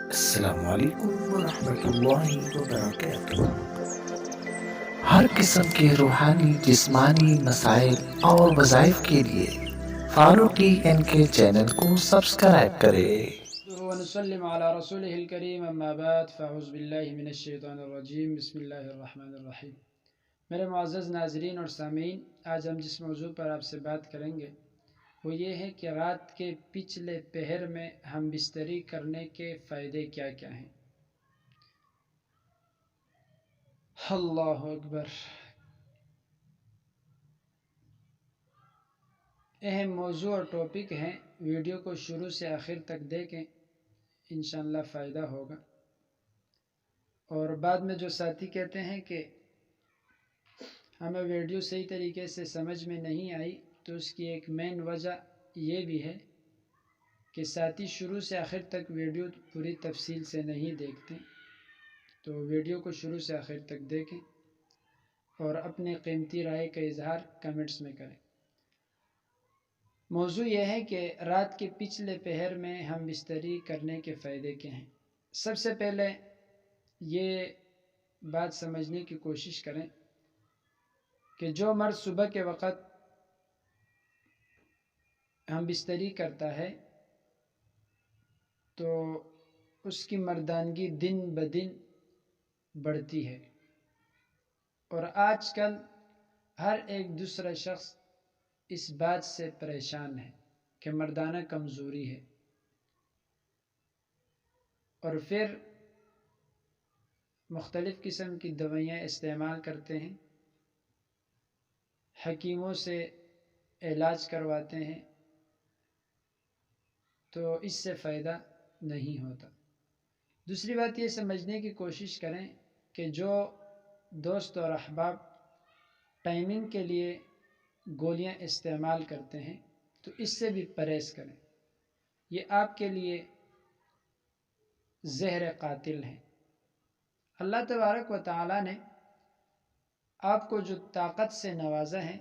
السلام علیکم ورحمۃ اللہ وبرکاتہ۔ ہر قسم کے روحانی جسمانی مسائل اور وظائف کے لیے فاروقی این کے چینل کو سبسکرائب کرے۔ ونسلم على رسوله الكریم اما بعد فاعوذ باللہ من الشیطان الرجیم بسم اللہ الرحمن الرحیم۔ میرے معزز ناظرین اور سامعین، آج ہم جس موضوع پر آپ سے بات کریں گے وہ یہ ہے کہ رات کے پچھلے پہر میں ہم بستری کرنے کے فائدے کیا کیا ہیں۔ اللہ اکبر، اہم موضوع اور ٹاپک ہے، ویڈیو کو شروع سے آخر تک دیکھیں، انشاءاللہ فائدہ ہوگا۔ اور بعد میں جو ساتھی کہتے ہیں کہ ہمیں ویڈیو صحیح طریقے سے سمجھ میں نہیں آئی، تو اس کی ایک مین وجہ یہ بھی ہے کہ ساتھی شروع سے آخر تک ویڈیو پوری تفصیل سے نہیں دیکھتے، تو ویڈیو کو شروع سے آخر تک دیکھیں اور اپنے قیمتی رائے کا اظہار کمنٹس میں کریں۔ موضوع یہ ہے کہ رات کے پچھلے پہر میں ہم بستری کرنے کے فائدے کیا ہیں۔ سب سے پہلے یہ بات سمجھنے کی کوشش کریں کہ جو مرد صبح کے وقت ہم بستری کرتا ہے تو اس کی مردانگی دن بدن بڑھتی ہے، اور آج کل ہر ایک دوسرا شخص اس بات سے پریشان ہے کہ مردانہ کمزوری ہے، اور پھر مختلف قسم کی دوائیاں استعمال کرتے ہیں، حکیموں سے علاج کرواتے ہیں، تو اس سے فائدہ نہیں ہوتا۔ دوسری بات یہ سمجھنے کی کوشش کریں کہ جو دوست اور احباب ٹائمنگ کے لیے گولیاں استعمال کرتے ہیں تو اس سے بھی پرہیز کریں، یہ آپ کے لیے زہر قاتل ہیں۔ اللہ تبارک و تعالی نے آپ کو جو طاقت سے نوازا ہے،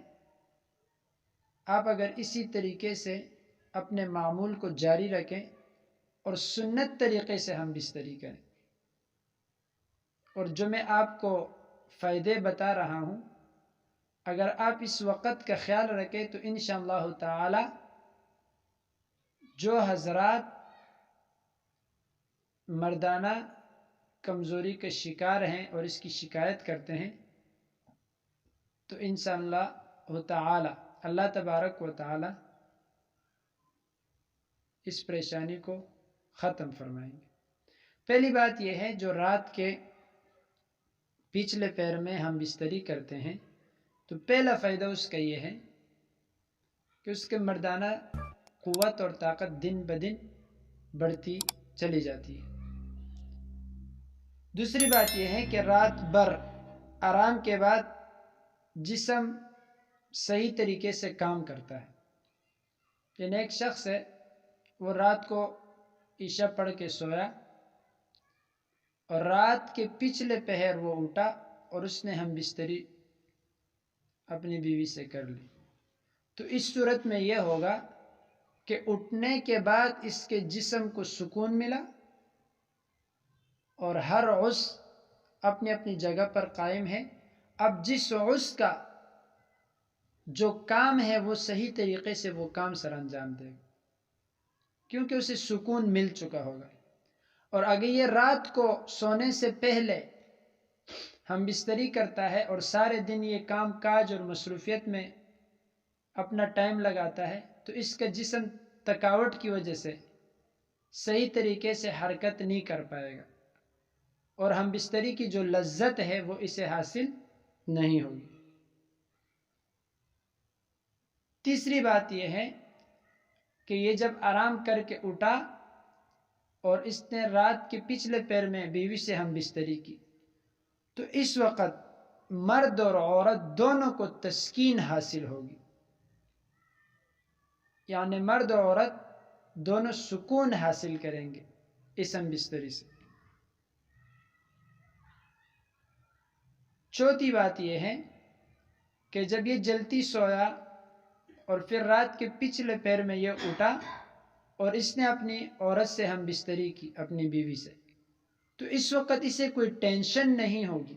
آپ اگر اسی طریقے سے اپنے معمول کو جاری رکھیں اور سنت طریقے سے ہم بستری کریں، اور جو میں آپ کو فائدے بتا رہا ہوں اگر آپ اس وقت کا خیال رکھیں تو انشاءاللہ تعالی جو حضرات مردانہ کمزوری کے شکار ہیں اور اس کی شکایت کرتے ہیں تو انشاءاللہ تعالی اللہ تبارک و تعالی اس پریشانی کو ختم فرمائیں گے۔ پہلی بات یہ ہے، جو رات کے پچھلے پہر میں ہم بستری کرتے ہیں تو پہلا فائدہ اس کا یہ ہے کہ اس کے مردانہ قوت اور طاقت دن بدن بڑھتی چلی جاتی ہے۔ دوسری بات یہ ہے کہ رات بھر آرام کے بعد جسم صحیح طریقے سے کام کرتا ہے۔ یعنی ایک شخص ہے، وہ رات کو عشاء پڑھ کے سویا اور رات کے پچھلے پہر وہ اٹھا اور اس نے ہم بستری اپنی بیوی سے کر لی، تو اس صورت میں یہ ہوگا کہ اٹھنے کے بعد اس کے جسم کو سکون ملا اور ہر عضو اپنی اپنی جگہ پر قائم ہے۔ اب جس عضو کا جو کام ہے وہ صحیح طریقے سے وہ کام سر انجام دے گا، کیونکہ اسے سکون مل چکا ہوگا۔ اور اگر یہ رات کو سونے سے پہلے ہم بستری کرتا ہے اور سارے دن یہ کام کاج اور مصروفیت میں اپنا ٹائم لگاتا ہے تو اس کا جسم تھکاوٹ کی وجہ سے صحیح طریقے سے حرکت نہیں کر پائے گا، اور ہم بستری کی جو لذت ہے وہ اسے حاصل نہیں ہوگی۔ تیسری بات یہ ہے کہ یہ جب آرام کر کے اٹھا اور اس نے رات کے پچھلے پہر میں بیوی سے ہم بستری کی تو اس وقت مرد اور عورت دونوں کو تسکین حاصل ہوگی، یعنی مرد اور عورت دونوں سکون حاصل کریں گے اس ہم بستری سے۔ چوتھی بات یہ ہے کہ جب یہ جلتی سویا اور پھر رات کے پچھلے پہر میں یہ اٹھا اور اس نے اپنی عورت سے ہم بستری کی، اپنی بیوی سے، تو اس وقت اسے کوئی ٹینشن نہیں ہوگی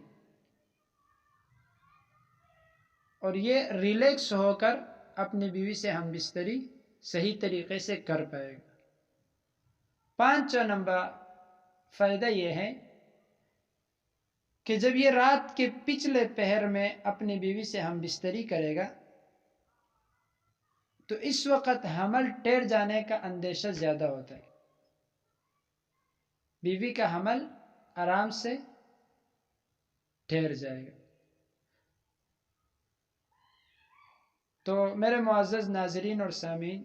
اور یہ ریلیکس ہو کر اپنی بیوی سے ہم بستری صحیح طریقے سے کر پائے گا۔ 5 نمبر فائدہ یہ ہے کہ جب یہ رات کے پچھلے پہر میں اپنی بیوی سے ہم بستری کرے گا تو اس وقت حمل ٹھہر جانے کا اندیشہ زیادہ ہوتا ہے، بیوی کا حمل آرام سے ٹھہر جائے گا۔ تو میرے معزز ناظرین اور سامعین،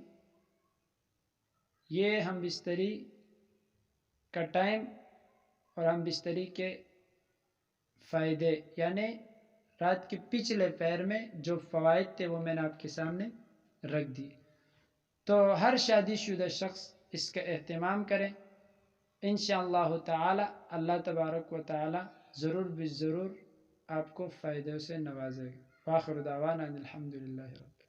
یہ ہم بستری کا ٹائم اور ہم بستری کے فائدے، یعنی رات کے پچھلے پہر میں جو فوائد تھے وہ میں نے آپ کے سامنے رکھ دی۔ تو ہر شادی شدہ شخص اس کا اہتمام کرے، انشاءاللہ تعالی اللہ تبارک و تعالی ضرور بالضرور آپ کو فائدوں سے نوازے گا۔ وآخر دعوانا الحمدللہ رب